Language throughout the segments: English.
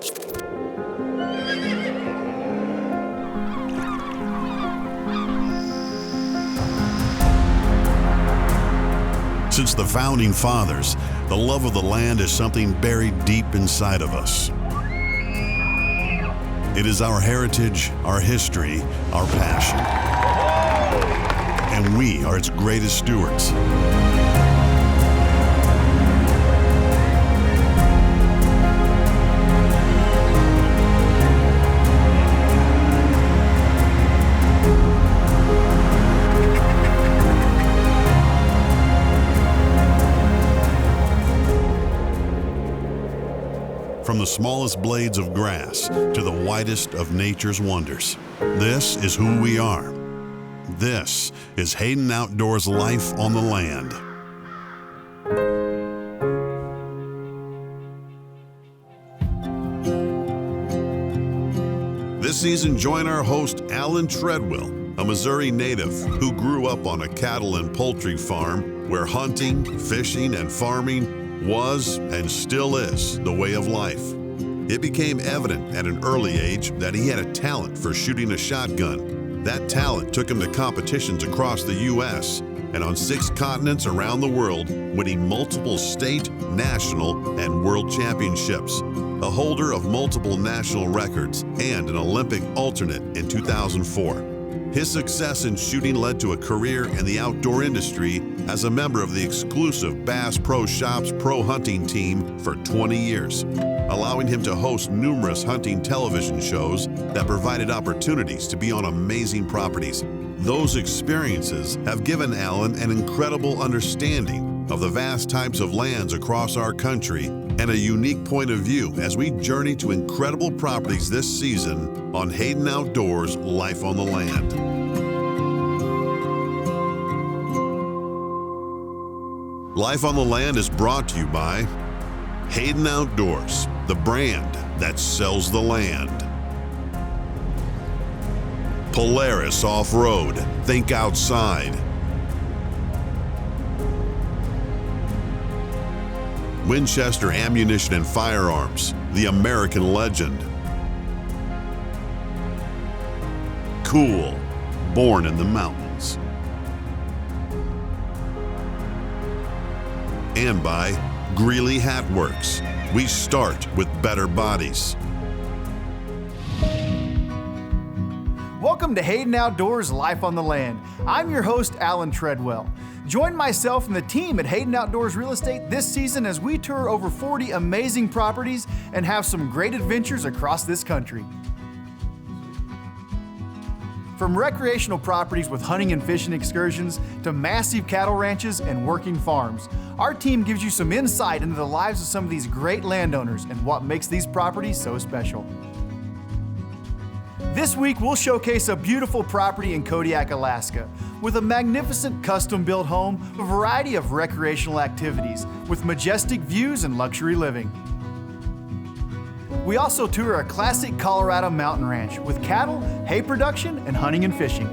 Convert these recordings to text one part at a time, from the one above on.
Since the founding fathers, the love of the land is something buried deep inside of us. It is our heritage, our history, our passion. And we are its greatest stewards. From the smallest blades of grass to the widest of nature's wonders, this is who we are. This is Hayden Outdoors Life on the Land. This season, join our host, Allen Treadwell, a Missouri native who grew up on a cattle and poultry farm where hunting, fishing, and farming was and still is the way of life. It became evident at an early age that he had a talent for shooting a shotgun. That talent took him to competitions across the U.S. and on 6 continents around the world, winning multiple state, national, and world championships. A holder of multiple national records and an Olympic alternate in 2004. His success in shooting led to a career in the outdoor industry as a member of the exclusive Bass Pro Shops Pro Hunting Team for 20 years, allowing him to host numerous hunting television shows that provided opportunities to be on amazing properties. Those experiences have given Allen an incredible understanding of the vast types of lands across our country and a unique point of view as we journey to incredible properties this season on Hayden Outdoors Life on the Land. Life on the Land is brought to you by Hayden Outdoors, the brand that sells the land. Polaris Off-Road, think outside. Winchester Ammunition and Firearms, the American legend. Cool, born in the mountains. And by Greeley Hat Works. We start with better bodies. Welcome to Hayden Outdoors Life on the Land. I'm your host, Allen Treadwell. Join myself and the team at Hayden Outdoors Real Estate this season as we tour over 40 amazing properties and have some great adventures across this country. From recreational properties with hunting and fishing excursions to massive cattle ranches and working farms, our team gives you some insight into the lives of some of these great landowners and what makes these properties so special. This week, we'll showcase a beautiful property in Kodiak, Alaska, with a magnificent custom-built home, a variety of recreational activities, with majestic views and luxury living. We also tour a classic Colorado mountain ranch with cattle, hay production, and hunting and fishing.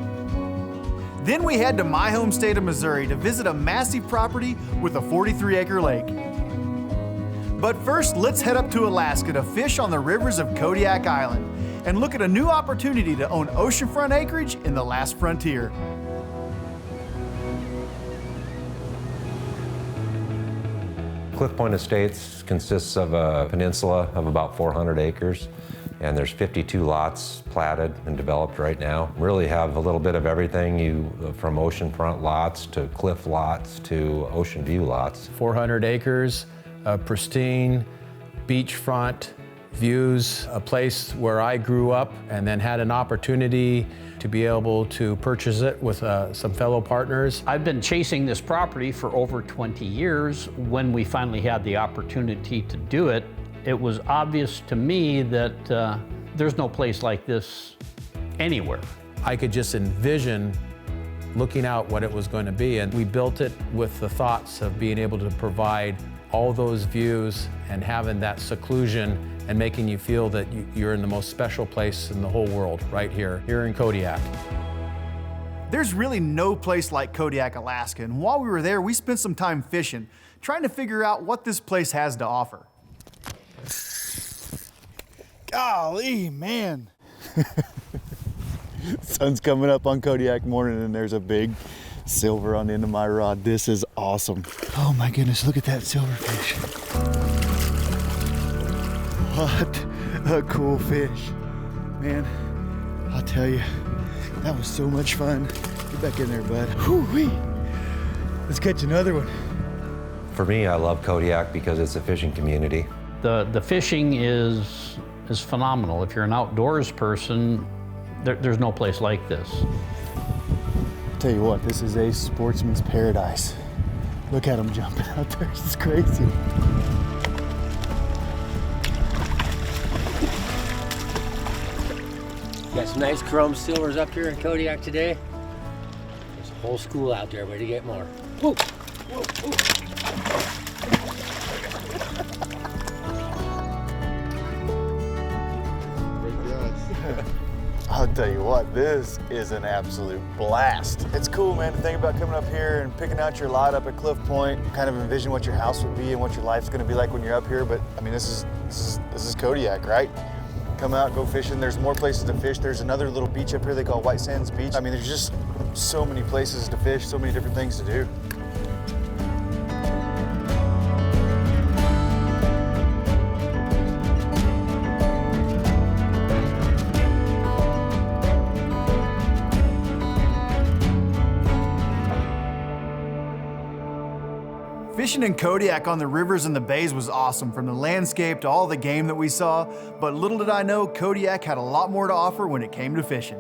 Then we head to my home state of Missouri to visit a massive property with a 43-acre lake. But first, let's head up to Alaska to fish on the rivers of Kodiak Island and look at a new opportunity to own oceanfront acreage in the last frontier. Cliff Point Estates consists of a peninsula of about 400 acres, and there's 52 lots platted and developed right now. Really have a little bit of everything, from oceanfront lots to cliff lots to ocean view lots. 400 acres, pristine beachfront views, a place where I grew up and then had an opportunity to be able to purchase it with some fellow partners. I've been chasing this property for over 20 years. When we finally had the opportunity to do it, it was obvious to me that there's no place like this anywhere. I could just envision looking out what it was going to be, and we built it with the thoughts of being able to provide all those views and having that seclusion and making you feel that you're in the most special place in the whole world, right here in Kodiak. There's really no place like Kodiak, Alaska, and while we were there, we spent some time fishing, trying to figure out what this place has to offer. Golly, man. Sun's coming up on Kodiak morning and there's a big silver on the end of my rod. This is awesome. Oh my goodness, look at that silverfish. What a cool fish. Man, I'll tell you, that was so much fun. Get back in there, bud. Whew-wee. Let's catch another one. For me, I love Kodiak because it's a fishing community. The fishing is phenomenal. If you're an outdoors person, there's no place like this. I'll tell you what, this is a sportsman's paradise. Look at them jumping out there, it's crazy. Got some nice chrome silvers up here in Kodiak today. There's a whole school out there ready to get more. Whoa, whoa, whoa. I'll tell you what, this is an absolute blast. It's cool, man, to think about coming up here and picking out your lot up at Cliff Point, kind of envision what your house would be and what your life's gonna be like when you're up here. But I mean, this is Kodiak, right? Come out, go fishing. There's more places to fish. There's another little beach up here they call White Sands Beach. I mean, there's just so many places to fish, so many different things to do. Fishing in Kodiak on the rivers and the bays was awesome, from the landscape to all the game that we saw, but little did I know Kodiak had a lot more to offer when it came to fishing.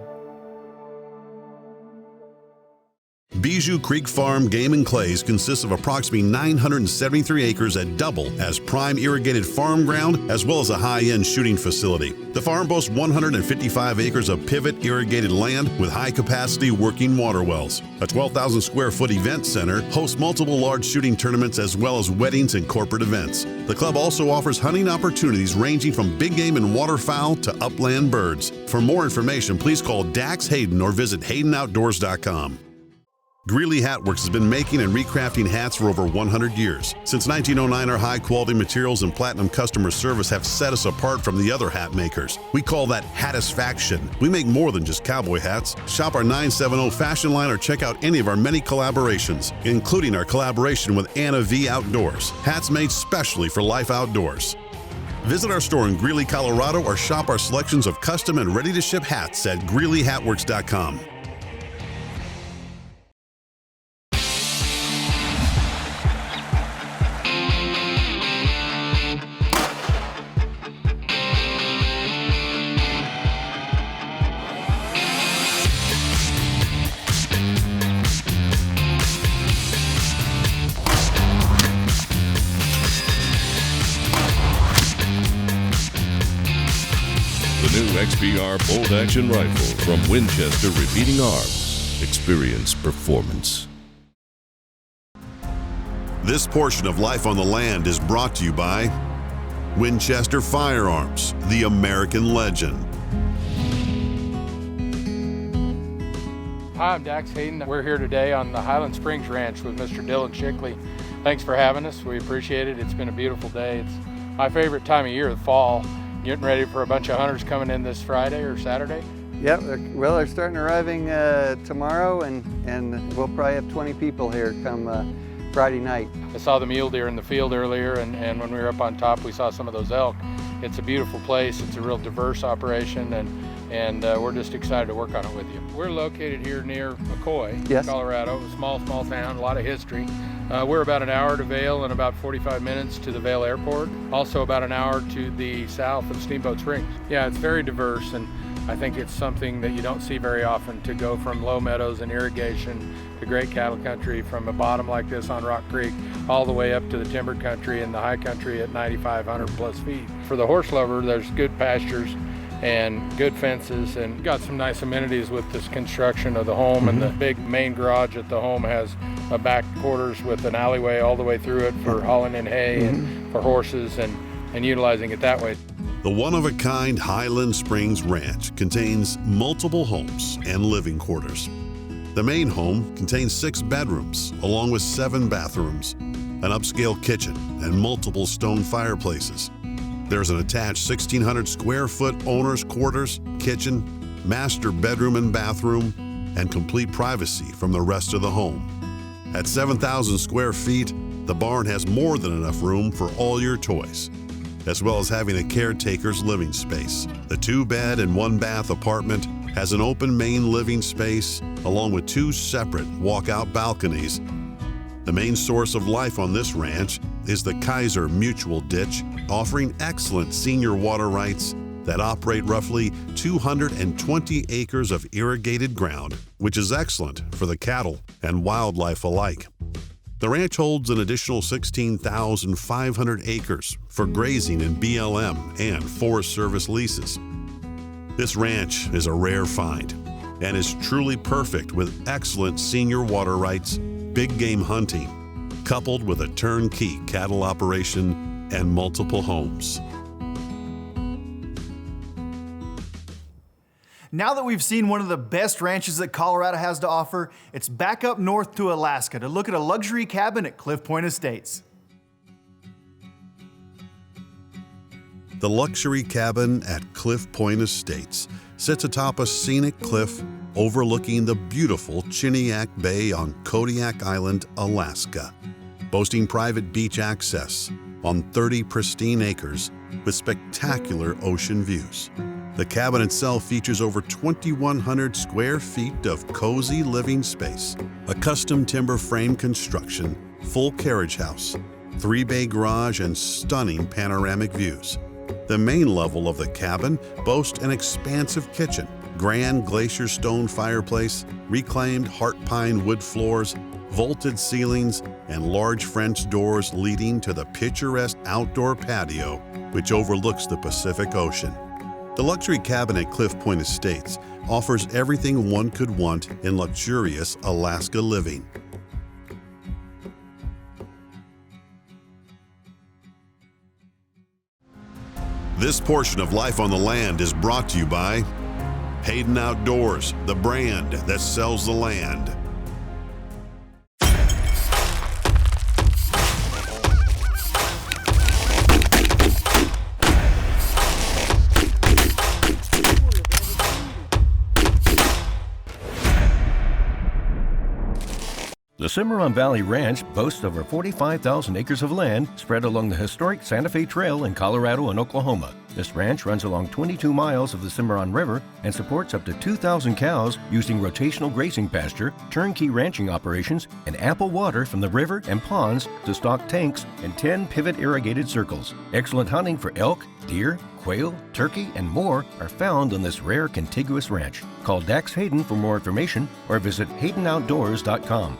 Bijou Creek Farm Game and Clays consists of approximately 973 acres at Double as prime irrigated farm ground, as well as a high-end shooting facility. The farm boasts 155 acres of pivot irrigated land with high-capacity working water wells. A 12,000 square foot event center hosts multiple large shooting tournaments as well as weddings and corporate events. The club also offers hunting opportunities ranging from big game and waterfowl to upland birds. For more information, please call Dax Hayden or visit HaydenOutdoors.com. Greeley Hatworks has been making and recrafting hats for over 100 years. Since 1909, our high-quality materials and platinum customer service have set us apart from the other hat makers. We call that Hattisfaction. We make more than just cowboy hats. Shop our 970 fashion line or check out any of our many collaborations, including our collaboration with Anna V Outdoors. Hats made specially for life outdoors. Visit our store in Greeley, Colorado, or shop our selections of custom and ready-to-ship hats at GreeleyHatworks.com. The new XBR bolt-action rifle from Winchester Repeating Arms. Experience performance. This portion of Life on the Land is brought to you by Winchester Firearms, the American legend. Hi, I'm Dax Hayden. We're here today on the Highland Springs Ranch with Mr. Dylan Shickley. Thanks for having us. We appreciate it. It's been a beautiful day. It's my favorite time of year, the fall. Getting ready for a bunch of hunters coming in this Friday or Saturday? Yep, they're starting arriving tomorrow, and we'll probably have 20 people here come Friday night. I saw the mule deer in the field earlier, and when we were up on top, we saw some of those elk. It's a beautiful place. It's a real diverse operation, and we're just excited to work on it with you. We're located here near McCoy, yes, Colorado, a small town, a lot of history. We're about an hour to Vail and about 45 minutes to the Vail Airport. Also about an hour to the south of Steamboat Springs. Yeah, it's very diverse, and I think it's something that you don't see very often, to go from low meadows and irrigation to great cattle country, from a bottom like this on Rock Creek all the way up to the timbered country and the high country at 9,500 plus feet. For the horse lover, there's good pastures and good fences, and got some nice amenities with this construction of the home. And the big main garage at the home has a back quarters with an alleyway all the way through it for hauling in hay and for horses, and utilizing it that way. The one-of-a-kind Highland Springs Ranch contains multiple homes and living quarters. The main home contains 6 bedrooms, along with 7 bathrooms, an upscale kitchen, and multiple stone fireplaces. There's an attached 1,600 square foot owner's quarters, kitchen, master bedroom and bathroom, and complete privacy from the rest of the home. At 7,000 square feet, the barn has more than enough room for all your toys, as well as having a caretaker's living space. The 2-bed and 1-bath apartment has an open main living space along with 2 separate walkout balconies. The main source of life on this ranch is the Kaiser Mutual Ditch, offering excellent senior water rights that operate roughly 220 acres of irrigated ground, which is excellent for the cattle and wildlife alike. The ranch holds an additional 16,500 acres for grazing and BLM and Forest Service leases. This ranch is a rare find and is truly perfect with excellent senior water rights, big game hunting, coupled with a turnkey cattle operation and multiple homes. Now that we've seen one of the best ranches that Colorado has to offer, it's back up north to Alaska to look at a luxury cabin at Cliff Point Estates. The luxury cabin at Cliff Point Estates sits atop a scenic cliff overlooking the beautiful Chiniak Bay on Kodiak Island, Alaska, boasting private beach access on 30 pristine acres with spectacular ocean views. The cabin itself features over 2,100 square feet of cozy living space, a custom timber frame construction, full carriage house, 3-bay garage, and stunning panoramic views. The main level of the cabin boasts an expansive kitchen, grand glacier stone fireplace, reclaimed heart pine wood floors, vaulted ceilings, and large French doors leading to the picturesque outdoor patio, which overlooks the Pacific Ocean. The luxury cabin at Cliff Point Estates offers everything one could want in luxurious Alaska living. This portion of Life on the Land is brought to you by Hayden Outdoors, the brand that sells the land. The Cimarron Valley Ranch boasts over 45,000 acres of land spread along the historic Santa Fe Trail in Colorado and Oklahoma. This ranch runs along 22 miles of the Cimarron River and supports up to 2,000 cows using rotational grazing pasture, turnkey ranching operations, and ample water from the river and ponds to stock tanks and 10 pivot irrigated circles. Excellent hunting for elk, deer, quail, turkey, and more are found on this rare contiguous ranch. Call Dax Hayden for more information or visit HaydenOutdoors.com.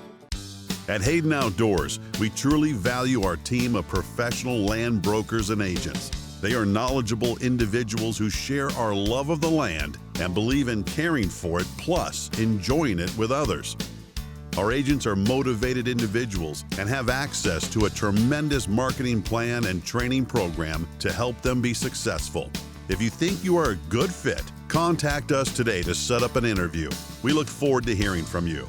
At Hayden Outdoors, we truly value our team of professional land brokers and agents. They are knowledgeable individuals who share our love of the land and believe in caring for it, plus enjoying it with others. Our agents are motivated individuals and have access to a tremendous marketing plan and training program to help them be successful. If you think you are a good fit, contact us today to set up an interview. We look forward to hearing from you.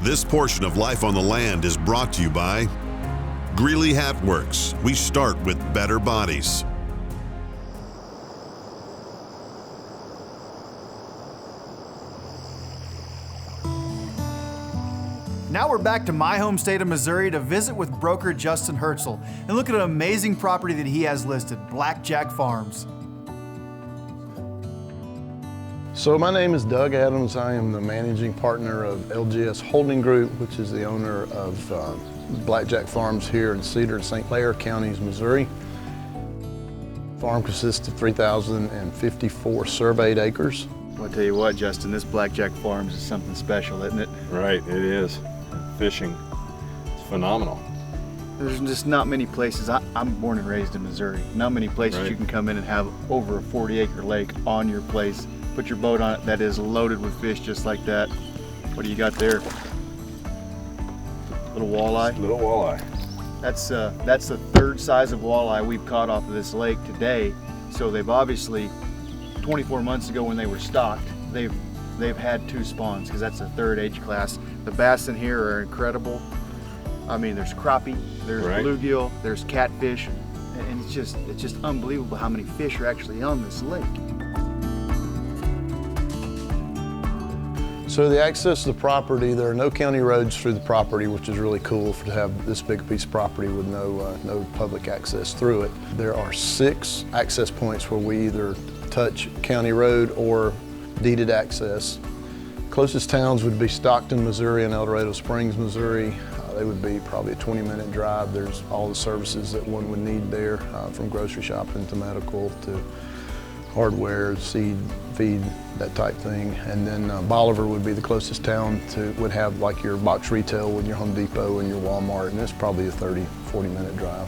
This portion of Life on the Land is brought to you by Greeley Hat Works. We start with better bodies. Now we're back to my home state of Missouri to visit with broker Justin Herzl and look at an amazing property that he has listed, Blackjack Farms. So my name is Doug Adams. I am the managing partner of LGS Holding Group, which is the owner of Blackjack Farms here in Cedar and St. Clair counties, Missouri. The farm consists of 3,054 surveyed acres. Well, I'll tell you what, Justin, this Blackjack Farms is something special, isn't it? Right, it is. Fishing, it's phenomenal. There's just not many places. I'm born and raised in Missouri. Not many places you can come in and have over a 40-acre lake on your place. Put your boat on it that is loaded with fish just like that. What do you got there? Little walleye? Little walleye. That's the third size of walleye we've caught off of this lake today. So they've obviously, 24 months ago when they were stocked, they've had 2 spawns, because that's the third age class. The bass in here are incredible. I mean, there's crappie, there's bluegill, there's catfish, and it's just unbelievable how many fish are actually on this lake. So the access to the property, there are no county roads through the property, which is really cool to have this big a piece of property with no public access through it. There are 6 access points where we either touch county road or deeded access. Closest towns would be Stockton, Missouri and El Dorado Springs, Missouri. They would be probably a 20-minute drive. There's all the services that one would need there, from grocery shopping to medical to hardware, seed, feed, that type thing. And then Bolivar would be the closest town would have like your box retail with your Home Depot and your Walmart, and it's probably a 30, 40-minute drive.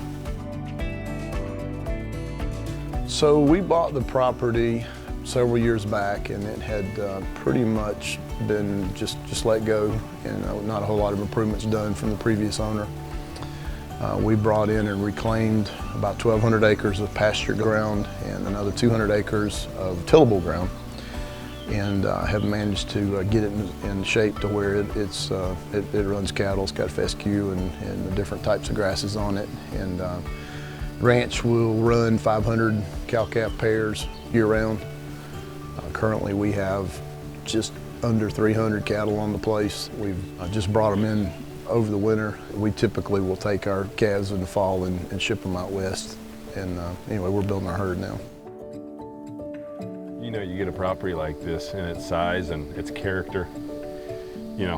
So we bought the property several years back, and it had pretty much been just let go, and not a whole lot of improvements done from the previous owner. We brought in and reclaimed about 1,200 acres of pasture ground and another 200 acres of tillable ground, and have managed to get it in shape to where it runs cattle. It's got fescue and the different types of grasses on it, and ranch will run 500 cow-calf pairs year-round. Currently we have just under 300 cattle on the place. We've just brought them in over the winter. We typically will take our calves in the fall and ship them out west. And anyway, we're building our herd now. You know, you get a property like this in its size and its character, you know,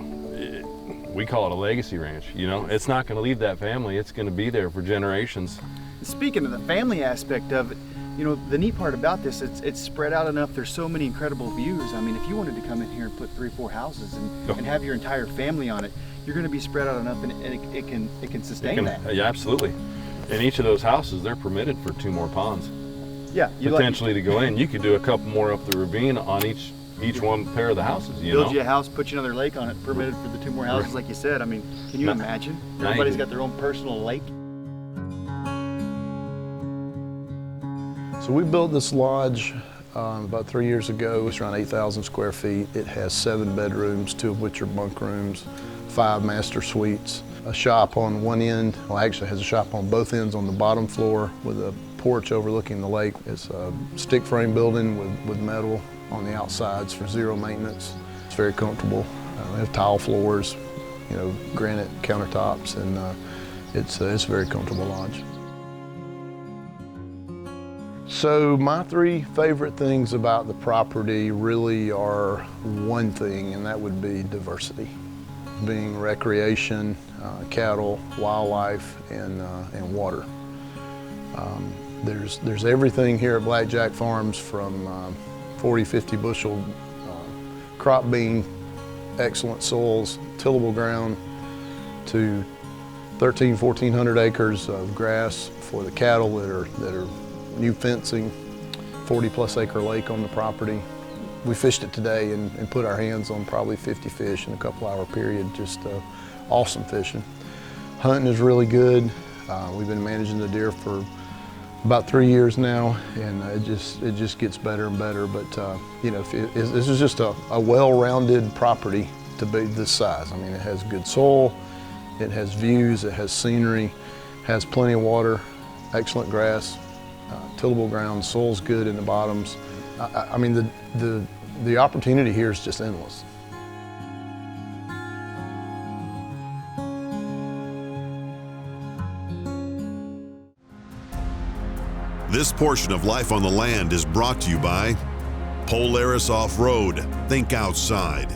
we call it a legacy ranch. You know, it's not going to leave that family. It's going to be there for generations. Speaking of the family aspect of it, you know, the neat part about this, it's spread out enough. There's so many incredible views. I mean, if you wanted to come in here and put 3 or 4 houses and have your entire family on it, you're going to be spread out enough, and it can sustain that. Yeah, absolutely. In each of those houses, they're permitted for 2 more ponds. Yeah, potentially to go in. You could do a couple more up the ravine on each one pair of the houses. You build you a house, put you another lake on it, permitted for the 2 more houses, like you said. I mean, can you imagine? Everybody's got their own personal lake. So we built this lodge about 3 years ago. It's around 8,000 square feet. It has 7 bedrooms, 2 of which are bunk rooms, 5 master suites, a shop on one end. Well, actually has a shop on both ends on the bottom floor with a porch overlooking the lake. It's a stick frame building with metal on the outsides for 0 maintenance. It's very comfortable. We have tile floors, you know, granite countertops, and it's a very comfortable lodge. So my 3 favorite things about the property really are one thing, and that would be diversity. Being recreation, cattle, wildlife, and water. There's everything here at Blackjack Farms, from 40, 50 bushel crop bean, excellent soils, tillable ground, to 1,400 acres of grass for the cattle that are new fencing, 40+ acre lake on the property. We fished it today and put our hands on probably 50 fish in a couple-hour period. Just awesome fishing. Hunting is really good. We've been managing the deer for about 3 years now, and it just gets better and better. But you know, this is just a well-rounded property to be this size. I mean, it has good soil, it has views, it has scenery, has plenty of water, excellent grass, tillable ground, soil's good in the bottoms. I mean, the opportunity here is just endless. This portion of Life on the Land is brought to you by Polaris Off-Road. Think outside.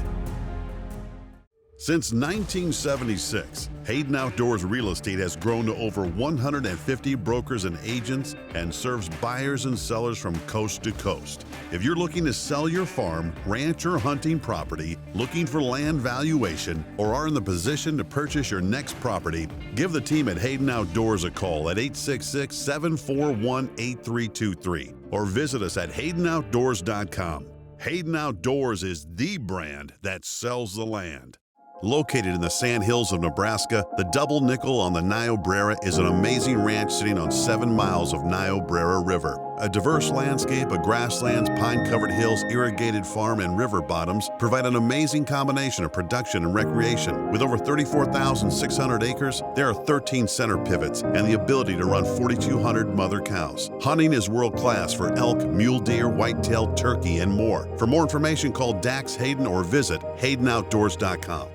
Since 1976, Hayden Outdoors Real Estate has grown to over 150 brokers and agents and serves buyers and sellers from coast to coast. If you're looking to sell your farm, ranch, or hunting property, looking for land valuation, or are in the position to purchase your next property, give the team at Hayden Outdoors a call at 866-741-8323 or visit us at haydenoutdoors.com. Hayden Outdoors is the brand that sells the land. Located in the sand hills of Nebraska, the Double Nickel on the Niobrara is an amazing ranch sitting on 7 miles of Niobrara River. A diverse landscape of grasslands, pine-covered hills, irrigated farm, and river bottoms provide an amazing combination of production and recreation. With over 34,600 acres, there are 13 center pivots and the ability to run 4,200 mother cows. Hunting is world-class for elk, mule deer, whitetail, turkey, and more. For more information, call Dax Hayden or visit HaydenOutdoors.com.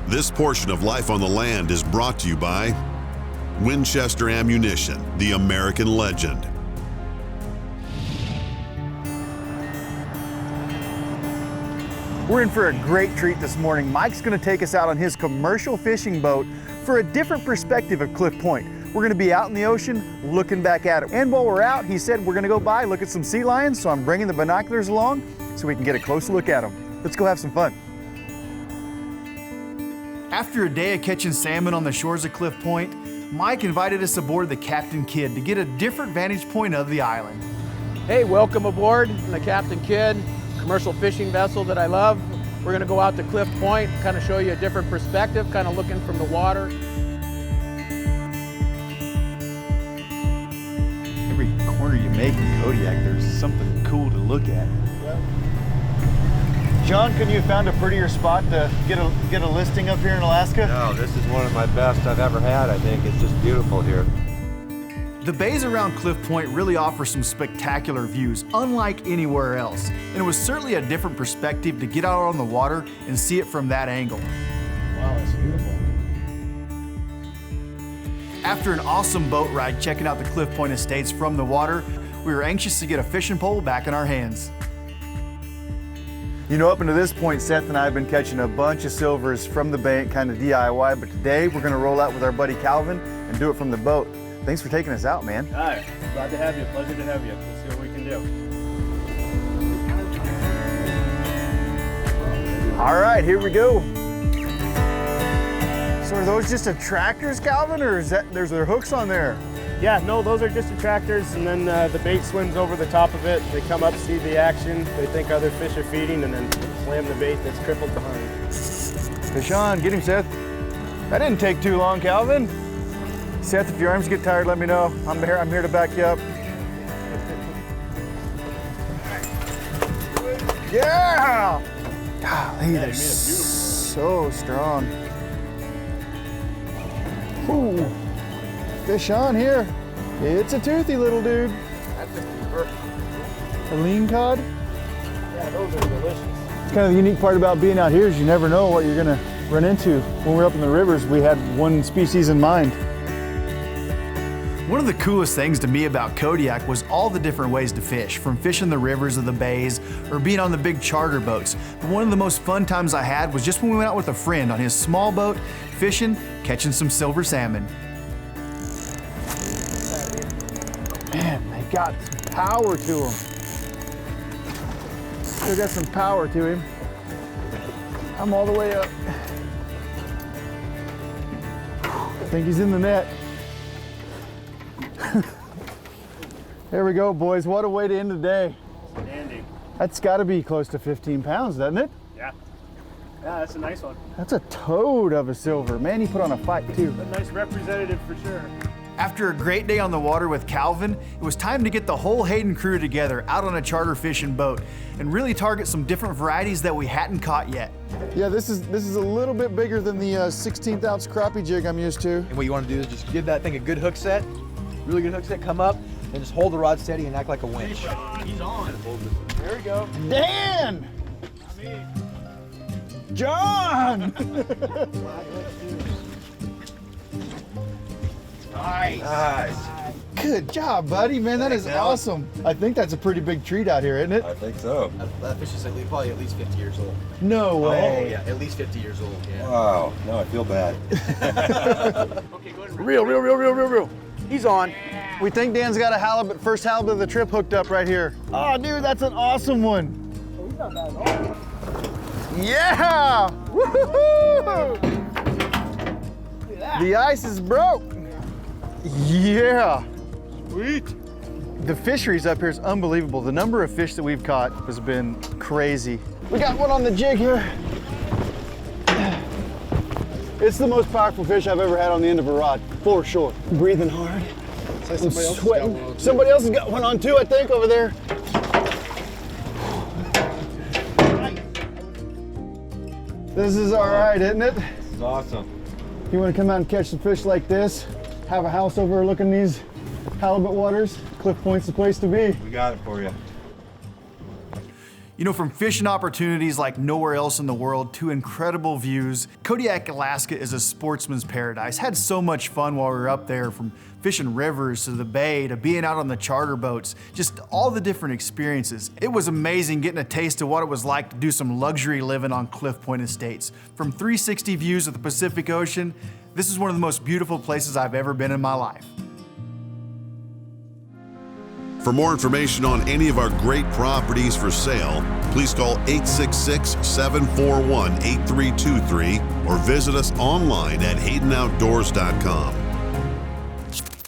This portion of Life on the Land is brought to you by Winchester Ammunition, the American legend. We're in for a great treat this morning. Mike's gonna take us out on his commercial fishing boat for a different perspective of Cliff Point. We're gonna be out in the ocean looking back at it. And while we're out, he said we're gonna go by, look at some sea lions, so I'm bringing the binoculars along so we can get a close look at them. Let's go have some fun. After a day of catching salmon on the shores of Cliff Point, Mike invited us aboard the Captain Kidd to get a different vantage point of the island. Hey, welcome aboard the Captain Kidd, commercial fishing vessel that I love. We're gonna go out to Cliff Point, kind of show you a different perspective, kind of looking from the water. Every corner you make in Kodiak, there's something cool to look at. John, couldn't you have found a prettier spot to get a listing up here in Alaska? No, this is one of my best I've ever had, I think. It's just beautiful here. The bays around Cliff Point really offer some spectacular views, unlike anywhere else. And it was certainly a different perspective to get out on the water and see it from that angle. Wow, that's beautiful. After an awesome boat ride checking out the Cliff Point Estates from the water, we were anxious to get a fishing pole back in our hands. You know, up until this point, Seth and I have been catching a bunch of silvers from the bank, kind of DIY, but today we're gonna roll out with our buddy Calvin and do it from the boat. Thanks for taking us out, man. Hi, glad to have you, pleasure to have you. Let's see what we can do. All right, here we go. So are those just attractors, Calvin, or is that, there's their hooks on there? Yeah, no, those are just attractors, and then the bait swims over the top of it. They come up, see the action, they think other fish are feeding, and then slam the bait that's crippled behind. Fish on, get him, Seth. That didn't take too long, Calvin. Seth, if your arms get tired, let me know. I'm here to back you up. Yeah! Golly, they're so strong. Ooh. Fish on here. It's a toothy little dude. That's a keeper. A lean cod. Yeah, those are delicious. It's kind of the unique part about being out here is you never know what you're gonna run into. When we're up in the rivers, we had one species in mind. One of the coolest things to me about Kodiak was all the different ways to fish, from fishing the rivers or the bays, or being on the big charter boats. But one of the most fun times I had was just when we went out with a friend on his small boat, fishing, catching some silver salmon. Man, they got some power to them. They got some power to him. I'm all the way up. I think he's in the net. There we go, boys. What a way to end the day. Dandy. That's got to be close to 15 pounds, doesn't it? Yeah. Yeah, that's a nice one. That's a toad of a silver. Man, he put on a fight too. A nice representative for sure. After a great day on the water with Calvin, it was time to get the whole Hayden crew together out on a charter fishing boat and really target some different varieties that we hadn't caught yet. Yeah, this is a little bit bigger than the 16th ounce crappie jig I'm used to. And what you want to do is just give that thing a good hook set, really good hook set, come up, and just hold the rod steady and act like a winch. He's on. There we go. Dan! John! Nice. Good job, buddy. Man, that is awesome. I think that's a pretty big treat out here, isn't it? I think so. That fish is probably at least 50 years old. No way. Oh, yeah, at least 50 years old. Yeah. Wow, now I feel bad. Okay, go ahead. Real. He's on. We think Dan's got a halibut, first halibut of the trip hooked up right here. Oh, dude, that's an awesome one. Oh, he's not bad at all. Yeah! Woohoo! The ice is broke. Yeah. Sweet. The fisheries up here is unbelievable. The number of fish that we've caught has been crazy. We got one on the jig here. It's the most powerful fish I've ever had on the end of a rod, for sure. Breathing hard. I'm sweating. Somebody else has got one on too, I think, over there. This is all right, isn't it? This is awesome. You want to come out and catch some fish like this, have a house overlooking these halibut waters, Cliff Point's the place to be. We got it for you. You know, from fishing opportunities like nowhere else in the world to incredible views, Kodiak, Alaska is a sportsman's paradise. Had so much fun while we were up there, from fishing rivers to the bay to being out on the charter boats, just all the different experiences. It was amazing getting a taste of what it was like to do some luxury living on Cliff Point Estates. From 360 views of the Pacific Ocean, this is one of the most beautiful places I've ever been in my life. For more information on any of our great properties for sale, please call 866-741-8323 or visit us online at HaydenOutdoors.com.